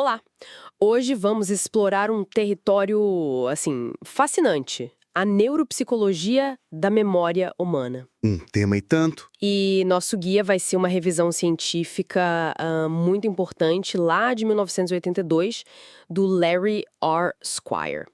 Olá! Hoje vamos explorar um território, assim, fascinante. A neuropsicologia da memória humana. Um tema e tanto. E nosso guia vai ser uma revisão científica muito importante lá de 1982, do Larry R. Squire.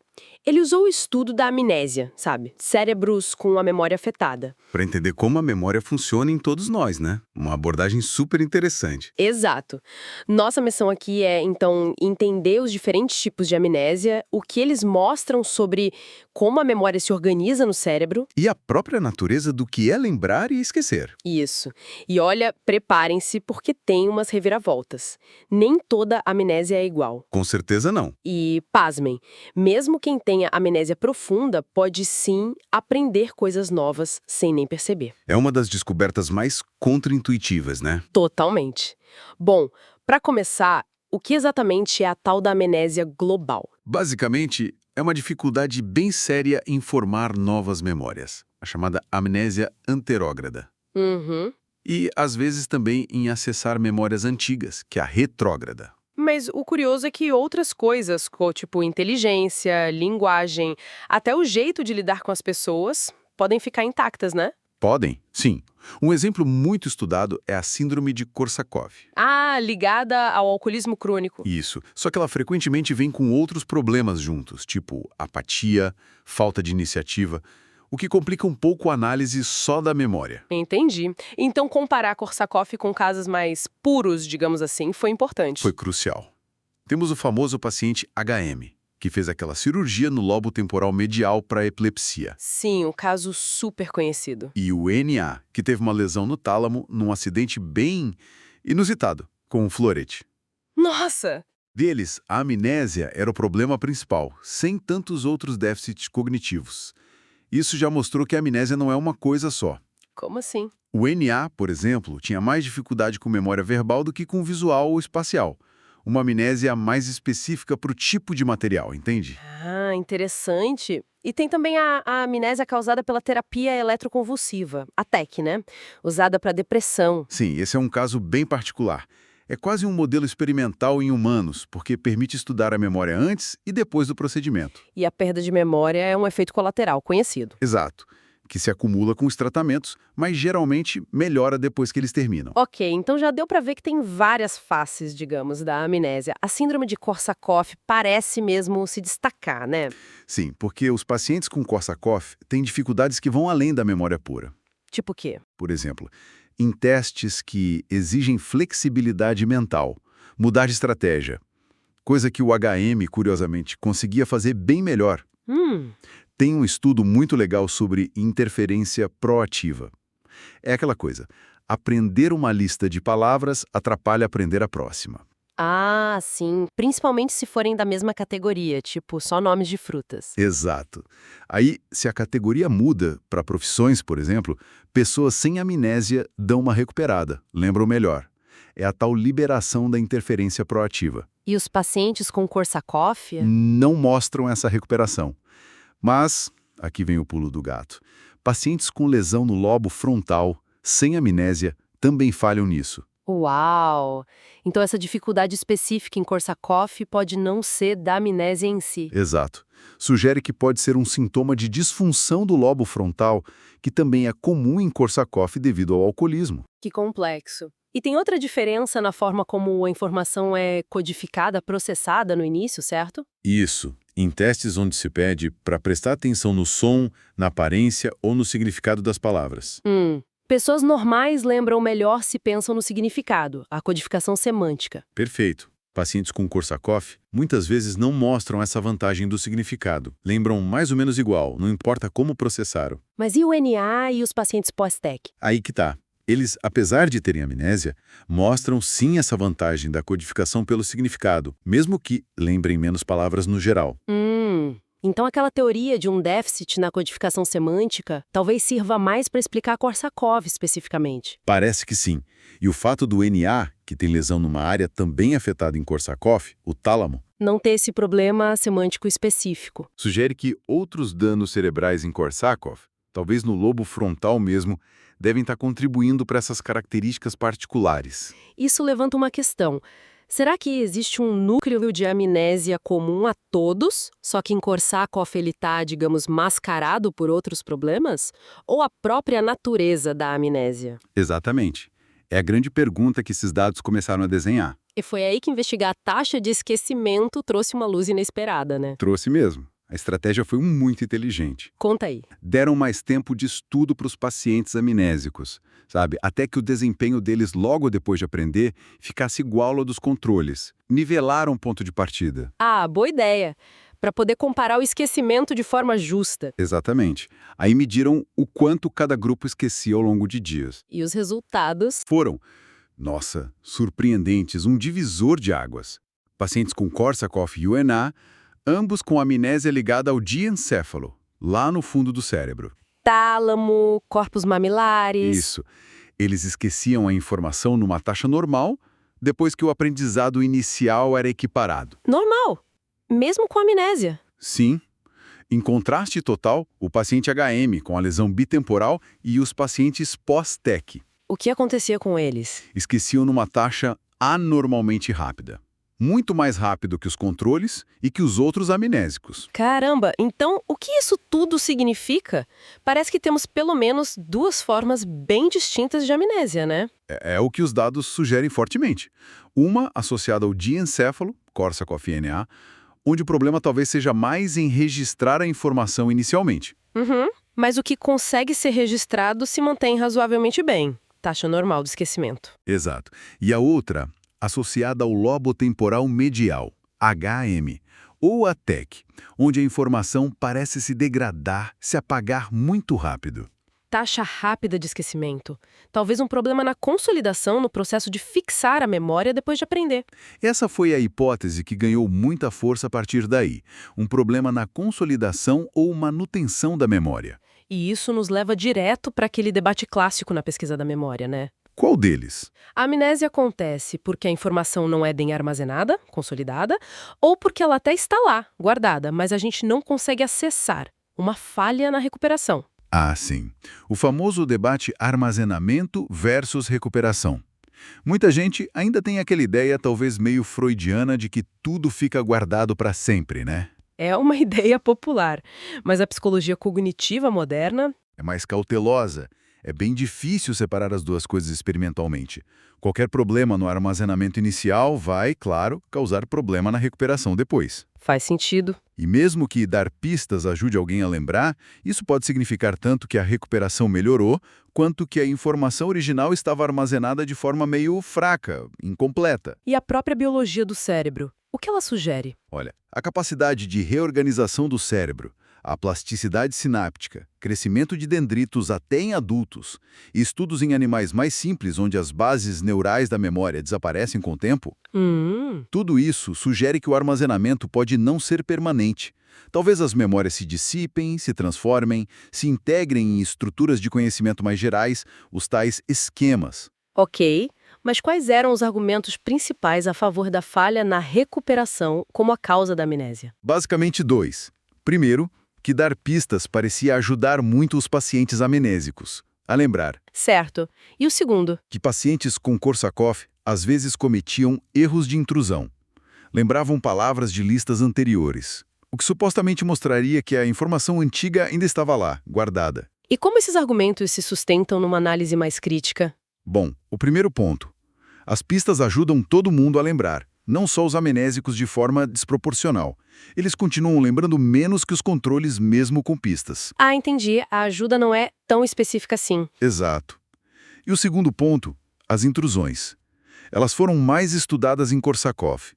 Ele usou o estudo da amnésia, sabe? Cérebros com a memória afetada. Para entender como a memória funciona em todos nós, né? Uma abordagem super interessante. Exato. Nossa missão aqui é, então, entender os diferentes tipos de amnésia, o que eles mostram sobre como a memória se organiza no cérebro. E a própria natureza do que é lembrar e esquecer. Isso. E olha, preparem-se porque tem umas reviravoltas. Nem toda amnésia é igual. Com certeza não. E, pasmem, mesmo quem tenha amnésia profunda pode sim aprender coisas novas sem nem perceber. É uma das descobertas mais contraintuitivas, né? Totalmente. Bom, para começar, o que exatamente é a tal da amnésia global? Basicamente, é uma dificuldade bem séria em formar novas memórias, a chamada amnésia anterógrada. Uhum. E, às vezes, também em acessar memórias antigas, que é a retrógrada. Mas o curioso é que outras coisas, tipo inteligência, linguagem, até o jeito de lidar com as pessoas, podem ficar intactas, né? Podem, sim. Um exemplo muito estudado é a síndrome de Korsakoff. Ah, ligada ao alcoolismo crônico. Isso, só que ela frequentemente vem com outros problemas juntos, tipo apatia, falta de iniciativa, o que complica um pouco a análise só da memória. Entendi. Então, comparar Korsakoff com casos mais puros, digamos assim, foi importante. Foi crucial. Temos o famoso paciente HM, que fez aquela cirurgia no lobo temporal medial para epilepsia. Sim, um caso super conhecido. E o NA, que teve uma lesão no tálamo num acidente bem inusitado, com um florete. Nossa! Deles, a amnésia era o problema principal, sem tantos outros déficits cognitivos. Isso já mostrou que a amnésia não é uma coisa só. Como assim? O NA, por exemplo, tinha mais dificuldade com memória verbal do que com visual ou espacial. Uma amnésia mais específica para o tipo de material, entende? Ah, interessante. E tem também a amnésia causada pela terapia eletroconvulsiva, a TEC, né? Usada para depressão. Sim, esse é um caso bem particular. É quase um modelo experimental em humanos, porque permite estudar a memória antes e depois do procedimento. E a perda de memória é um efeito colateral conhecido. Exato, que se acumula com os tratamentos, mas geralmente melhora depois que eles terminam. Ok, então já deu para ver que tem várias faces, digamos, da amnésia. A síndrome de Korsakoff parece mesmo se destacar, né? Sim, porque os pacientes com Korsakoff têm dificuldades que vão além da memória pura. Tipo o quê? Por exemplo, em testes que exigem flexibilidade mental, mudar de estratégia, coisa que o HM, curiosamente, conseguia fazer bem melhor. Tem um estudo muito legal sobre interferência proativa. É aquela coisa, aprender uma lista de palavras atrapalha aprender a próxima. Ah, sim. Principalmente se forem da mesma categoria, tipo só nomes de frutas. Exato. Aí, se a categoria muda para profissões, por exemplo, pessoas sem amnésia dão uma recuperada, lembram melhor. É a tal liberação da interferência proativa. E os pacientes com Korsakoff? Não mostram essa recuperação. Mas, aqui vem o pulo do gato, pacientes com lesão no lobo frontal, sem amnésia, também falham nisso. Uau! Então essa dificuldade específica em Korsakoff pode não ser da amnésia em si. Exato. Sugere que pode ser um sintoma de disfunção do lobo frontal, que também é comum em Korsakoff devido ao alcoolismo. Que complexo. E tem outra diferença na forma como a informação é codificada, processada no início, certo? Isso. Em testes onde se pede para prestar atenção no som, na aparência ou no significado das palavras. Pessoas normais lembram melhor se pensam no significado, a codificação semântica. Perfeito. Pacientes com Korsakoff muitas vezes não mostram essa vantagem do significado. Lembram mais ou menos igual, não importa como processaram. Mas e o NA e os pacientes pós-TEC? Aí que tá. Eles, apesar de terem amnésia, mostram sim essa vantagem da codificação pelo significado, mesmo que lembrem menos palavras no geral. Então aquela teoria de um déficit na codificação semântica talvez sirva mais para explicar Korsakoff especificamente. Parece que sim. E o fato do NA, que tem lesão numa área também afetada em Korsakoff, o tálamo, Não ter esse problema semântico específico. sugere que outros danos cerebrais em Korsakoff, talvez no lobo frontal mesmo, devem estar contribuindo para essas características particulares. Isso levanta uma questão. Será que existe um núcleo de amnésia comum a todos, só que em Korsakoff ele está, digamos, mascarado por outros problemas? Ou a própria natureza da amnésia? Exatamente. É a grande pergunta que esses dados começaram a desenhar. E foi aí que investigar a taxa de esquecimento trouxe uma luz inesperada, né? Trouxe mesmo. A estratégia foi muito inteligente. Conta aí. Deram mais tempo de estudo para os pacientes amnésicos, sabe? Até que o desempenho deles logo depois de aprender ficasse igual ao dos controles. Nivelaram o ponto de partida. Ah, boa ideia. Para poder comparar o esquecimento de forma justa. Exatamente. Aí mediram o quanto cada grupo esquecia ao longo de dias. E os resultados? Foram, nossa, surpreendentes, um divisor de águas. Pacientes com Korsakoff e UNA, ambos com amnésia ligada ao diencéfalo, lá no fundo do cérebro. Tálamo, corpos mamilares. Isso. Eles esqueciam a informação numa taxa normal, depois que o aprendizado inicial era equiparado. Normal. Mesmo com amnésia. Sim. Em contraste total, o paciente HM com a lesão bitemporal e os pacientes pós-TEC O que acontecia com eles? esqueciam numa taxa anormalmente rápida. Muito mais rápido que os controles e que os outros amnésicos. Caramba, então o que isso tudo significa? Parece que temos pelo menos duas formas bem distintas de amnésia, né? É o que os dados sugerem fortemente. Uma associada ao diencéfalo, Korsakoff-NA, onde o problema talvez seja mais em registrar a informação inicialmente. Uhum. Mas o que consegue ser registrado se mantém razoavelmente bem. Taxa normal de esquecimento. Exato. E a outra, associada ao lobo temporal medial, HM, ou a TEC, onde a informação parece se degradar, se apagar muito rápido. Taxa rápida de esquecimento. Talvez um problema na consolidação no processo de fixar a memória depois de aprender. Essa foi a hipótese que ganhou muita força a partir daí. Um problema na consolidação ou manutenção da memória. E isso nos leva direto para aquele debate clássico na pesquisa da memória, né? Qual deles? A amnésia acontece porque a informação não é bem armazenada, consolidada, ou porque ela até está lá, guardada, mas a gente não consegue acessar. Uma falha na recuperação. Ah, sim. O famoso debate armazenamento versus recuperação. Muita gente ainda tem aquela ideia, talvez meio freudiana, de que tudo fica guardado para sempre, né? É uma ideia popular, mas a psicologia cognitiva moderna... É mais cautelosa. É bem difícil separar as duas coisas experimentalmente. Qualquer problema no armazenamento inicial vai, claro, causar problema na recuperação depois. Faz sentido. E mesmo que dar pistas ajude alguém a lembrar, isso pode significar tanto que a recuperação melhorou, quanto que a informação original estava armazenada de forma meio fraca, incompleta. E a própria biologia do cérebro? O que ela sugere? Olha, a capacidade de reorganização do cérebro, a plasticidade sináptica, crescimento de dendritos até em adultos, e estudos em animais mais simples onde as bases neurais da memória desaparecem com o tempo, tudo isso sugere que o armazenamento pode não ser permanente. Talvez as memórias se dissipem, se transformem, se integrem em estruturas de conhecimento mais gerais, os tais esquemas. Ok, mas quais eram os argumentos principais a favor da falha na recuperação como a causa da amnésia? Basicamente dois. Primeiro, que dar pistas parecia ajudar muito os pacientes amnésicos a lembrar. Certo. E o segundo? Que pacientes com Korsakoff às vezes cometiam erros de intrusão. Lembravam palavras de listas anteriores, o que supostamente mostraria que a informação antiga ainda estava lá, guardada. E como esses argumentos se sustentam numa análise mais crítica? Bom, o primeiro ponto. As pistas ajudam todo mundo a lembrar, não só os amnésicos de forma desproporcional. Eles continuam lembrando menos que os controles mesmo com pistas. Ah, entendi. A ajuda não é tão específica assim. Exato. E o segundo ponto, as intrusões. Elas foram mais estudadas em Korsakoff.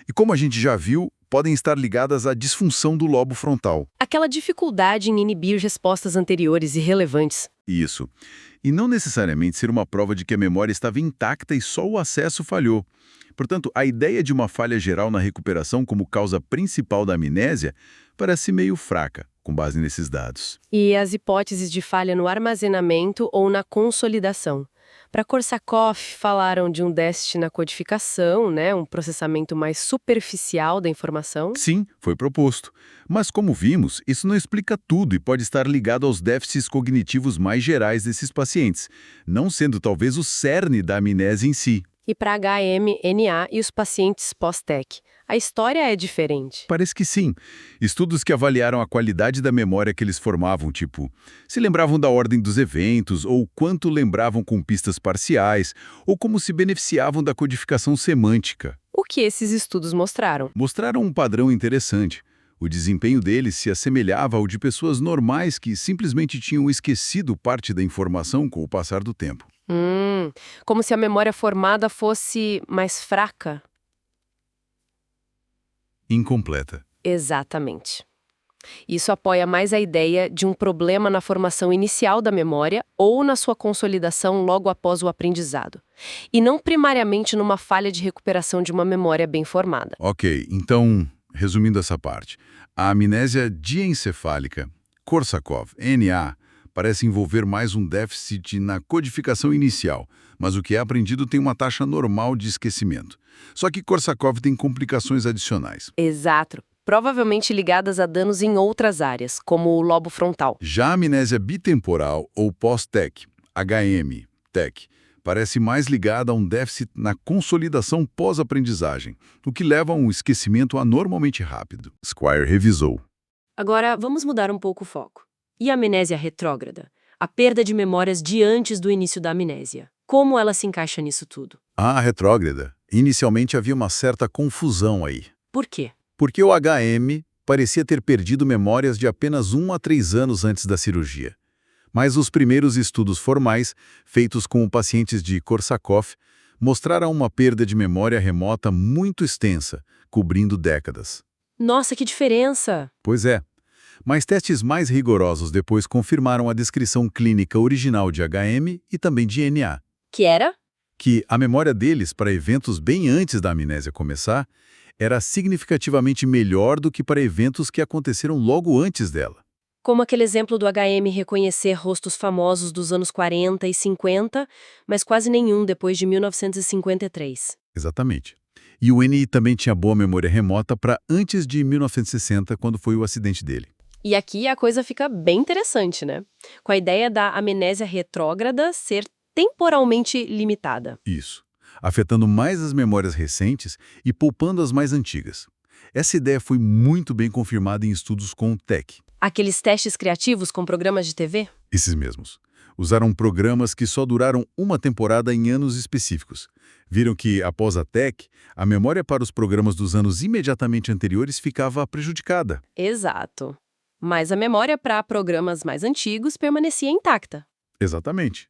E como a gente já viu, podem estar ligadas à disfunção do lobo frontal. Aquela dificuldade em inibir respostas anteriores irrelevantes. Isso. E não necessariamente ser uma prova de que a memória estava intacta e só o acesso falhou. Portanto, a ideia de uma falha geral na recuperação como causa principal da amnésia parece meio fraca, com base nesses dados. E as hipóteses de falha no armazenamento ou na consolidação? Para Korsakoff, falaram de um déficit na codificação, né, um processamento mais superficial da informação. Sim, foi proposto. Mas, como vimos, isso não explica tudo e pode estar ligado aos déficits cognitivos mais gerais desses pacientes, não sendo talvez o cerne da amnésia em si. E para HMNA e os pacientes pós-TEC, a história é diferente. Parece que sim. Estudos que avaliaram a qualidade da memória que eles formavam, tipo, se lembravam da ordem dos eventos, ou quanto lembravam com pistas parciais, ou como se beneficiavam da codificação semântica. O que esses estudos mostraram? Mostraram um padrão interessante. O desempenho deles se assemelhava ao de pessoas normais que simplesmente tinham esquecido parte da informação com o passar do tempo. Como se a memória formada fosse mais fraca? Incompleta. Exatamente. Isso apoia mais a ideia de um problema na formação inicial da memória ou na sua consolidação logo após o aprendizado, e não primariamente numa falha de recuperação de uma memória bem formada. Ok, então, resumindo essa parte, a amnésia diencefálica, Korsakoff, NA, parece envolver mais um déficit na codificação inicial, mas o que é aprendido tem uma taxa normal de esquecimento. Só que Korsakoff tem complicações adicionais. Exato. Provavelmente ligadas a danos em outras áreas, como o lobo frontal. Já a amnésia bitemporal, ou pós-TEC, HM-TEC, parece mais ligada a um déficit na consolidação pós-aprendizagem, o que leva a um esquecimento anormalmente rápido. Squire revisou. Agora, vamos mudar um pouco o foco. E a amnésia retrógrada? A perda de memórias de antes do início da amnésia. Como ela se encaixa nisso tudo? A retrógrada. Inicialmente havia uma certa confusão aí. Por quê? Porque o HM parecia ter perdido memórias de apenas 1 a 3 anos antes da cirurgia. Mas os primeiros estudos formais, feitos com pacientes de Korsakoff, mostraram uma perda de memória remota muito extensa, cobrindo décadas. Nossa, que diferença! Pois é. Mas testes mais rigorosos depois confirmaram a descrição clínica original de HM e também de NA. Que era? Que a memória deles para eventos bem antes da amnésia começar era significativamente melhor do que para eventos que aconteceram logo antes dela. Como aquele exemplo do HM reconhecer rostos famosos dos anos 40 e 50, mas quase nenhum depois de 1953. Exatamente. E o NI também tinha boa memória remota para antes de 1960, quando foi o acidente dele. E aqui a coisa fica bem interessante, né? Com a ideia da amnésia retrógrada ser temporalmente limitada. Isso. Afetando mais as memórias recentes e poupando as mais antigas. Essa ideia foi muito bem confirmada em estudos com o TEC. Aqueles testes criativos com programas de TV? Esses mesmos. Usaram programas que só duraram uma temporada em anos específicos. Viram que, após a TEC, a memória para os programas dos anos imediatamente anteriores ficava prejudicada. Exato. Mas a memória para programas mais antigos permanecia intacta. Exatamente.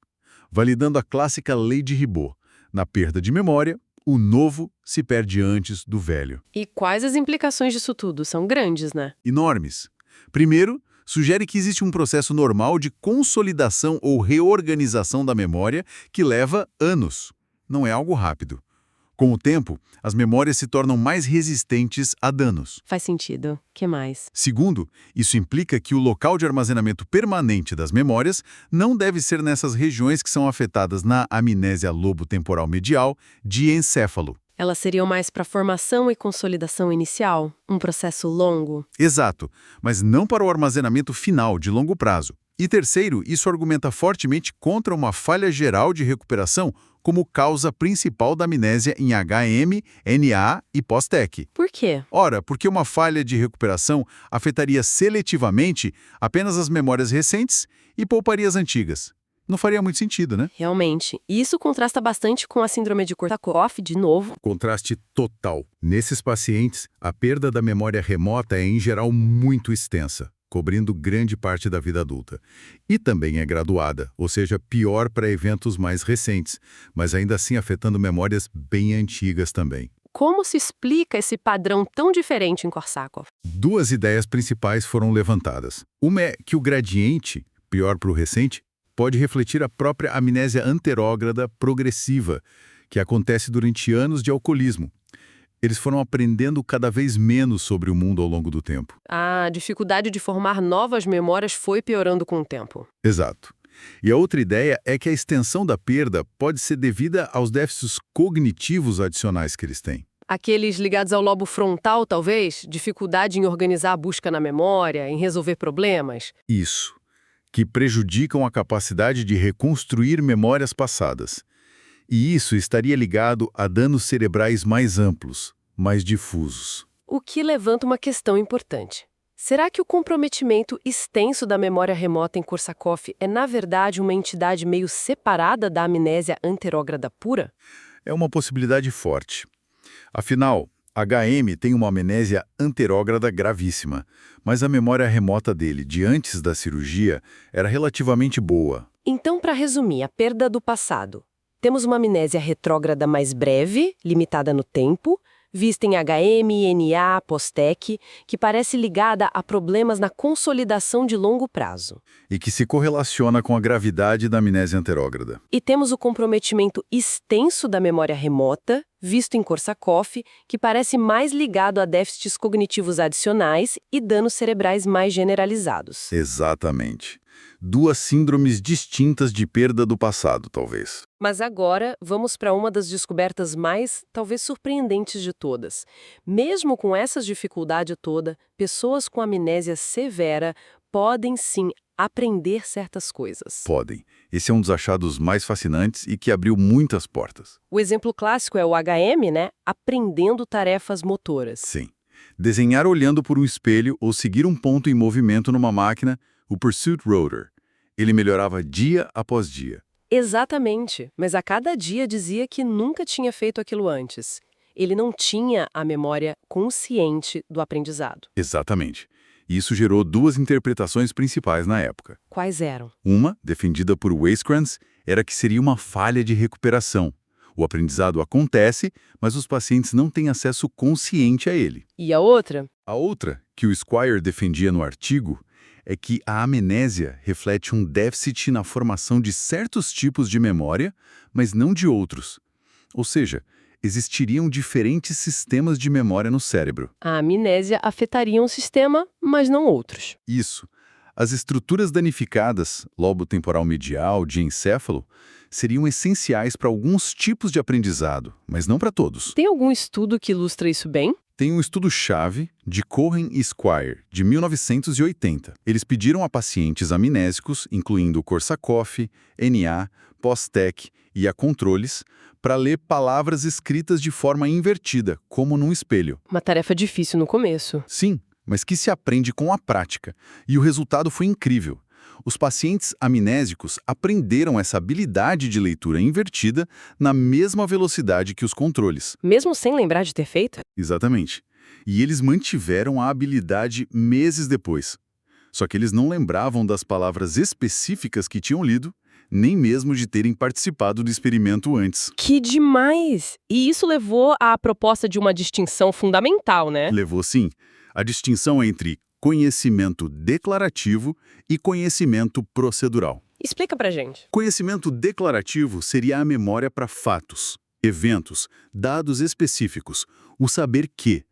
Validando a clássica lei de Ribot. Na perda de memória, o novo se perde antes do velho. E quais as implicações disso tudo? São grandes, né? Enormes. Primeiro, sugere que existe um processo normal de consolidação ou reorganização da memória que leva anos. Não é algo rápido. Com o tempo, as memórias se tornam mais resistentes a danos. Faz sentido. Que mais? Segundo, isso implica que o local de armazenamento permanente das memórias não deve ser nessas regiões que são afetadas na amnésia lobo-temporal medial de encéfalo. Elas seriam mais para formação e consolidação inicial? Um processo longo? Exato, mas não para o armazenamento final de longo prazo. E terceiro, isso argumenta fortemente contra uma falha geral de recuperação como causa principal da amnésia em HM, NA e pós-TEC. Por quê? Ora, porque uma falha de recuperação afetaria seletivamente apenas as memórias recentes e pouparia as antigas. Não faria muito sentido, né? Realmente. E isso contrasta bastante com a síndrome de Korsakoff, de novo. Contraste total. Nesses pacientes, a perda da memória remota é, em geral, muito extensa, cobrindo grande parte da vida adulta. E também é graduada, ou seja, pior para eventos mais recentes, mas ainda assim afetando memórias bem antigas também. Como se explica esse padrão tão diferente em Korsakoff? Duas ideias principais foram levantadas. Uma é que o gradiente, pior para o recente, pode refletir a própria amnésia anterógrada progressiva, que acontece durante anos de alcoolismo. Eles foram aprendendo cada vez menos sobre o mundo ao longo do tempo. A dificuldade de formar novas memórias foi piorando com o tempo. Exato. E a outra ideia é que a extensão da perda pode ser devida aos déficits cognitivos adicionais que eles têm. Aqueles ligados ao lobo frontal, talvez? Dificuldade em organizar a busca na memória, em resolver problemas? Isso. Que prejudicam a capacidade de reconstruir memórias passadas. E isso estaria ligado a danos cerebrais mais amplos, mais difusos. O que levanta uma questão importante. Será que o comprometimento extenso da memória remota em Korsakoff é, na verdade, uma entidade meio separada da amnésia anterógrada pura? É uma possibilidade forte. Afinal, HM tem uma amnésia anterógrada gravíssima, mas a memória remota dele, de antes da cirurgia, era relativamente boa. Então, para resumir, a perda do passado. Temos uma amnésia retrógrada mais breve, limitada no tempo, vista em HM, NA, POS-TEC, que parece ligada a problemas na consolidação de longo prazo. E que se correlaciona com a gravidade da amnésia anterógrada. E temos o comprometimento extenso da memória remota, visto em Korsakoff, que parece mais ligado a déficits cognitivos adicionais e danos cerebrais mais generalizados. Exatamente. Duas síndromes distintas de perda do passado, talvez. Mas agora, vamos para uma das descobertas mais, talvez, surpreendentes de todas. Mesmo com essa dificuldade toda, pessoas com amnésia severa podem, sim, aprender certas coisas. Podem. Esse é um dos achados mais fascinantes e que abriu muitas portas. O exemplo clássico é o HM, né? Aprendendo tarefas motoras. Sim. Desenhar olhando por um espelho ou seguir um ponto em movimento numa máquina, o Pursuit Rotor. Ele melhorava dia após dia. Exatamente, mas a cada dia dizia que nunca tinha feito aquilo antes. Ele não tinha a memória consciente do aprendizado. Exatamente. E isso gerou duas interpretações principais na época. Quais eram? Uma, defendida por Weiskrantz, era que seria uma falha de recuperação. O aprendizado acontece, mas os pacientes não têm acesso consciente a ele. E a outra? A outra, que o Squire defendia no artigo, é que a amnésia reflete um déficit na formação de certos tipos de memória, mas não de outros. Ou seja, existiriam diferentes sistemas de memória no cérebro. A amnésia afetaria um sistema, mas não outros. Isso. As estruturas danificadas, lobo temporal medial, diencéfalo, seriam essenciais para alguns tipos de aprendizado, mas não para todos. Tem algum estudo que ilustra isso bem? Tem um estudo-chave de Cohen e Squire, de 1980. Eles pediram a pacientes amnésicos, incluindo Korsakoff, NA, POS-TEC e a controles, para ler palavras escritas de forma invertida, como num espelho. Uma tarefa difícil no começo. Sim, mas que se aprende com a prática. E o resultado foi incrível. Os pacientes amnésicos aprenderam essa habilidade de leitura invertida na mesma velocidade que os controles. Mesmo sem lembrar de ter feito? Exatamente. E eles mantiveram a habilidade meses depois. Só que eles não lembravam das palavras específicas que tinham lido, nem mesmo de terem participado do experimento antes. Que demais! E isso levou à proposta de uma distinção fundamental, né? Levou, sim, a distinção entre conhecimento declarativo e conhecimento procedural. Explica pra gente. Conhecimento declarativo seria a memória para fatos, eventos, dados específicos, o saber que.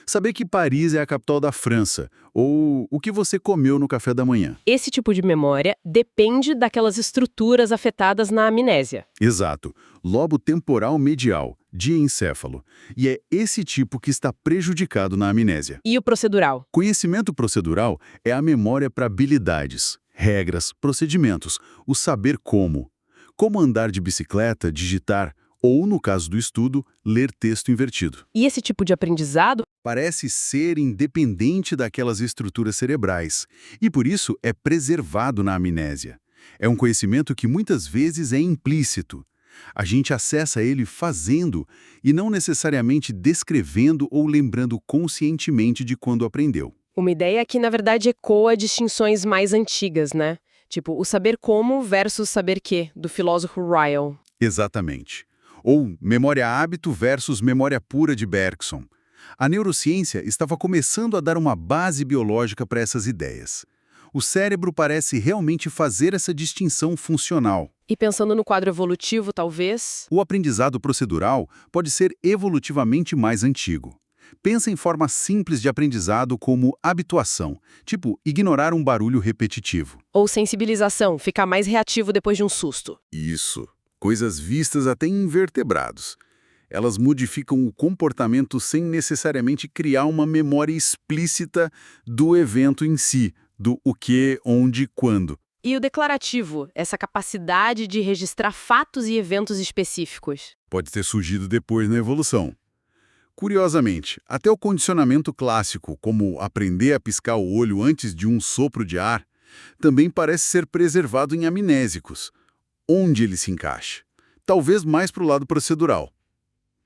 Saber que Paris é a capital da França, ou o que você comeu no café da manhã. Esse tipo de memória depende daquelas estruturas afetadas na amnésia. Exato. Lobo temporal medial, diencéfalo. E é esse tipo que está prejudicado na amnésia. E o procedural? Conhecimento procedural é a memória para habilidades, regras, procedimentos, o saber como. Como andar de bicicleta, digitar, ou, no caso do estudo, ler texto invertido. E esse tipo de aprendizado? Parece ser independente daquelas estruturas cerebrais, e por isso é preservado na amnésia. É um conhecimento que muitas vezes é implícito. A gente acessa ele fazendo e não necessariamente descrevendo ou lembrando conscientemente de quando aprendeu. Uma ideia que, na verdade, ecoa distinções mais antigas, né? Tipo, o saber como versus saber que, do filósofo Ryle. Exatamente. Ou memória-hábito versus memória pura de Bergson. A neurociência estava começando a dar uma base biológica para essas ideias. O cérebro parece realmente fazer essa distinção funcional. E pensando no quadro evolutivo, talvez... O aprendizado procedural pode ser evolutivamente mais antigo. Pensa em forma simples de aprendizado como habituação, tipo ignorar um barulho repetitivo. Ou sensibilização, ficar mais reativo depois de um susto. Isso. Coisas vistas até em invertebrados. Elas modificam o comportamento sem necessariamente criar uma memória explícita do evento em si, do o que, onde, quando. E o declarativo, essa capacidade de registrar fatos e eventos específicos? Pode ter surgido depois na evolução. Curiosamente, até o condicionamento clássico, como aprender a piscar o olho antes de um sopro de ar, também parece ser preservado em amnésicos. Onde ele se encaixa? Talvez mais para o lado procedural.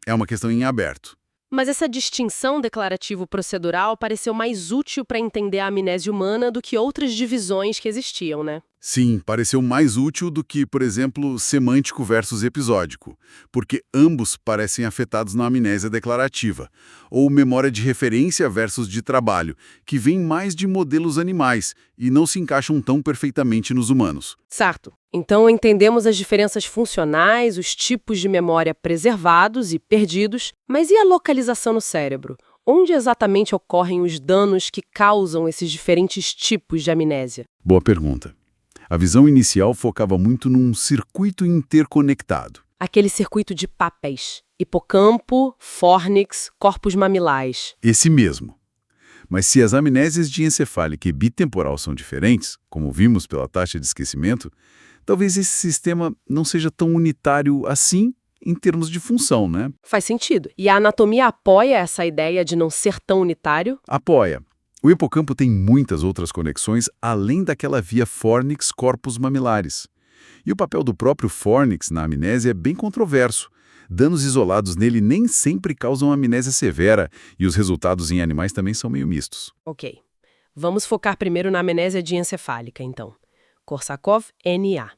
É uma questão em aberto. Mas essa distinção declarativo-procedural pareceu mais útil para entender a amnésia humana do que outras divisões que existiam, né? Sim, pareceu mais útil do que, por exemplo, semântico versus episódico, porque ambos parecem afetados na amnésia declarativa, ou memória de referência versus de trabalho, que vem mais de modelos animais e não se encaixam tão perfeitamente nos humanos. Certo. Então entendemos as diferenças funcionais, os tipos de memória preservados e perdidos, mas e a localização no cérebro? Onde exatamente ocorrem os danos que causam esses diferentes tipos de amnésia? Boa pergunta. A visão inicial focava muito num circuito interconectado. Aquele circuito de papéis, hipocampo, fórnix, corpos mamilais. Esse mesmo. Mas se as amnésias diencefálica e bitemporal são diferentes, como vimos pela taxa de esquecimento, talvez esse sistema não seja tão unitário assim em termos de função, né? Faz sentido. E a anatomia apoia essa ideia de não ser tão unitário? Apoia. O hipocampo tem muitas outras conexões além daquela via fornix corpus mamilares. E o papel do próprio fornix na amnésia é bem controverso. Danos isolados nele nem sempre causam amnésia severa e os resultados em animais também são meio mistos. Ok. Vamos focar primeiro na amnésia diencefálica, então. Korsakoff, NA.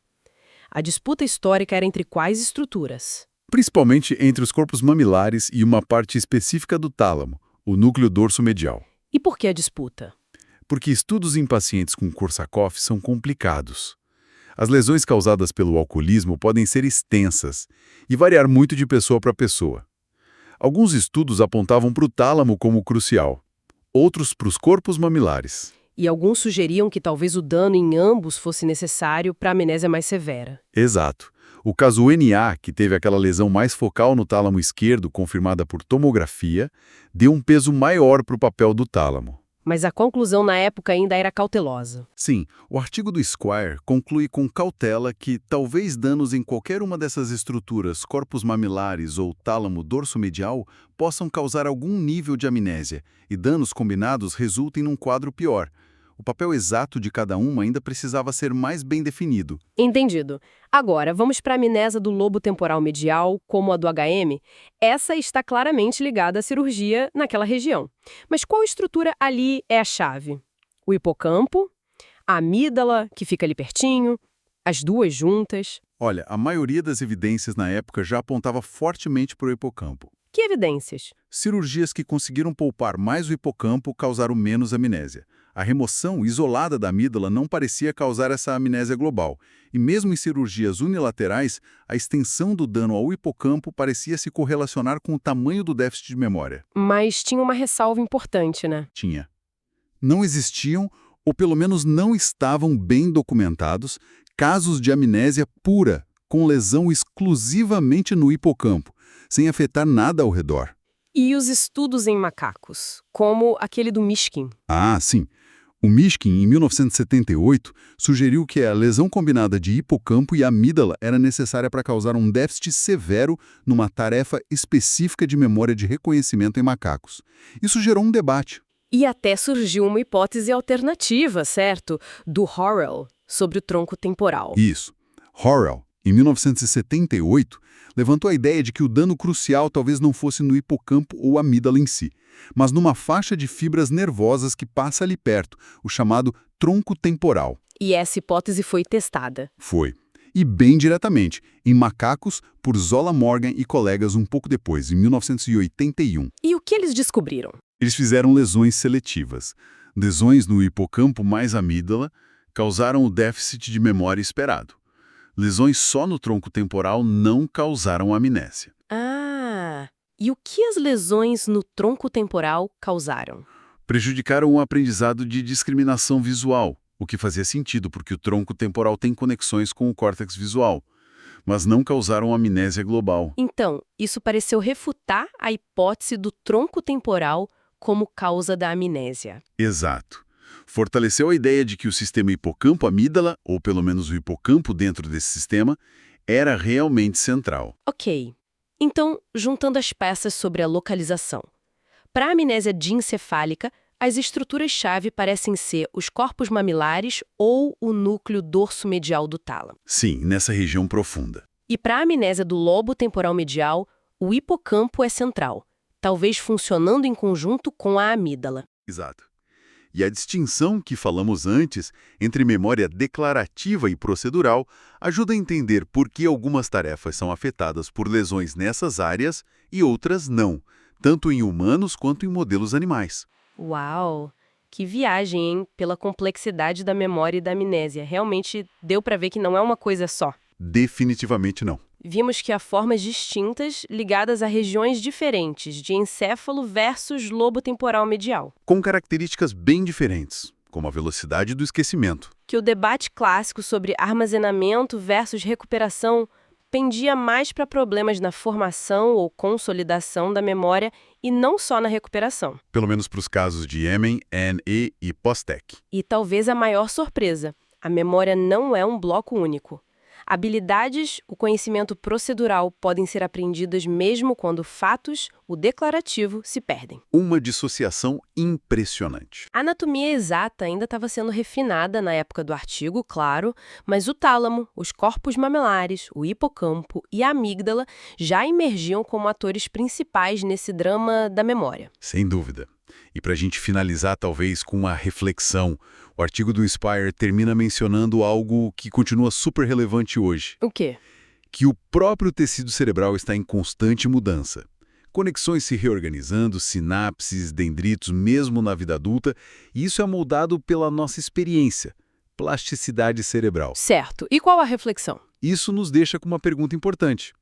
A disputa histórica era entre quais estruturas? Principalmente entre os corpos mamilares e uma parte específica do tálamo, o núcleo dorso medial. E por que a disputa? Porque estudos em pacientes com Korsakoff são complicados. As lesões causadas pelo alcoolismo podem ser extensas e variar muito de pessoa para pessoa. Alguns estudos apontavam para o tálamo como crucial, outros para os corpos mamilares. E alguns sugeriam que talvez o dano em ambos fosse necessário para a amnésia mais severa. Exato. O caso NA, que teve aquela lesão mais focal no tálamo esquerdo, confirmada por tomografia, deu um peso maior para o papel do tálamo. Mas a conclusão na época ainda era cautelosa. Sim, o artigo do Squire conclui com cautela que talvez danos em qualquer uma dessas estruturas, corpos mamilares ou tálamo dorso-medial, possam causar algum nível de amnésia, e danos combinados resultem num quadro pior. O papel exato de cada uma ainda precisava ser mais bem definido. Entendido. Agora, vamos para a amnésia do lobo temporal medial, como a do HM. Essa está claramente ligada à cirurgia naquela região. Mas qual estrutura ali é a chave? O hipocampo? A amígdala, que fica ali pertinho? As duas juntas? Olha, a maioria das evidências na época já apontava fortemente para o hipocampo. Que evidências? Cirurgias que conseguiram poupar mais o hipocampo causaram menos amnésia. A remoção isolada da amígdala não parecia causar essa amnésia global. E mesmo em cirurgias unilaterais, a extensão do dano ao hipocampo parecia se correlacionar com o tamanho do déficit de memória. Mas tinha uma ressalva importante, né? Tinha. Não existiam, ou pelo menos não estavam bem documentados, casos de amnésia pura, com lesão exclusivamente no hipocampo, sem afetar nada ao redor. E os estudos em macacos, como aquele do Mishkin? Ah, sim. O Mishkin, em 1978, sugeriu que a lesão combinada de hipocampo e amígdala era necessária para causar um déficit severo numa tarefa específica de memória de reconhecimento em macacos. Isso gerou um debate. E até surgiu uma hipótese alternativa, certo? Do Horrell, sobre o tronco temporal. Isso. Horrell, em 1978, levantou a ideia de que o dano crucial talvez não fosse no hipocampo ou amígdala em si, mas numa faixa de fibras nervosas que passa ali perto, o chamado tronco temporal. E essa hipótese foi testada. Foi. E bem diretamente, em macacos, por Zola Morgan e colegas um pouco depois, em 1981. E o que eles descobriram? Eles fizeram lesões seletivas. Lesões no hipocampo mais amígdala causaram o déficit de memória esperado. Lesões só no tronco temporal não causaram amnésia. Ah, e o que as lesões no tronco temporal causaram? Prejudicaram o aprendizado de discriminação visual, o que fazia sentido porque o tronco temporal tem conexões com o córtex visual, mas não causaram amnésia global. Então, isso pareceu refutar a hipótese do tronco temporal como causa da amnésia. Exato. Fortaleceu a ideia de que o sistema hipocampo-amígdala, ou pelo menos o hipocampo dentro desse sistema, era realmente central. Ok. Então, juntando as peças sobre a localização. Para a amnésia diencefálica, as estruturas-chave parecem ser os corpos mamilares ou o núcleo dorso-medial do tálamo. Sim, nessa região profunda. E para a amnésia do lobo temporal medial, o hipocampo é central, talvez funcionando em conjunto com a amígdala. Exato. E a distinção que falamos antes entre memória declarativa e procedural ajuda a entender por que algumas tarefas são afetadas por lesões nessas áreas e outras não, tanto em humanos quanto em modelos animais. Uau! Que viagem, hein? Pela complexidade da memória e da amnésia. Realmente deu para ver que não é uma coisa só. Definitivamente não. Vimos que há formas distintas ligadas a regiões diferentes de encéfalo versus lobo temporal medial. Com características bem diferentes, como a velocidade do esquecimento. Que o debate clássico sobre armazenamento versus recuperação pendia mais para problemas na formação ou consolidação da memória e não só na recuperação. Pelo menos para os casos de Emen, NE e POSTEC. E talvez a maior surpresa, a memória não é um bloco único. Habilidades, o conhecimento procedural podem ser aprendidas mesmo quando fatos, o declarativo, se perdem. Uma dissociação impressionante. A anatomia exata ainda estava sendo refinada na época do artigo, claro, mas o tálamo, os corpos mamelares, o hipocampo e a amígdala já emergiam como atores principais nesse drama da memória. Sem dúvida. E para a gente finalizar, talvez, com uma reflexão, o artigo do Spire termina mencionando algo que continua super relevante hoje. O quê? Que o próprio tecido cerebral está em constante mudança. Conexões se reorganizando, sinapses, dendritos, mesmo na vida adulta, e isso é moldado pela nossa experiência, plasticidade cerebral. Certo. E qual a reflexão? Isso nos deixa com uma pergunta importante.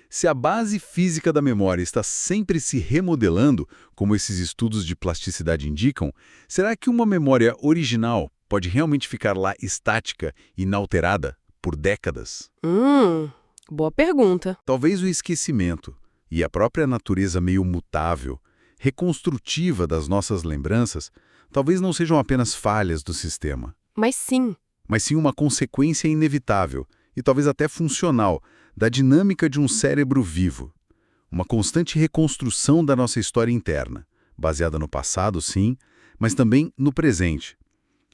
Se a base física da memória está sempre se remodelando, como esses estudos de plasticidade indicam, será que uma memória original pode realmente ficar lá estática, inalterada, por décadas? Boa pergunta. Talvez o esquecimento e a própria natureza meio mutável, reconstrutiva das nossas lembranças, talvez não sejam apenas falhas do sistema, Mas sim. mas sim uma consequência inevitável e talvez até funcional da dinâmica de um cérebro vivo. Uma constante reconstrução da nossa história interna, baseada no passado, sim, mas também no presente.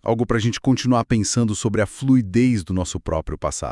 Algo para a gente continuar pensando sobre a fluidez do nosso próprio passado.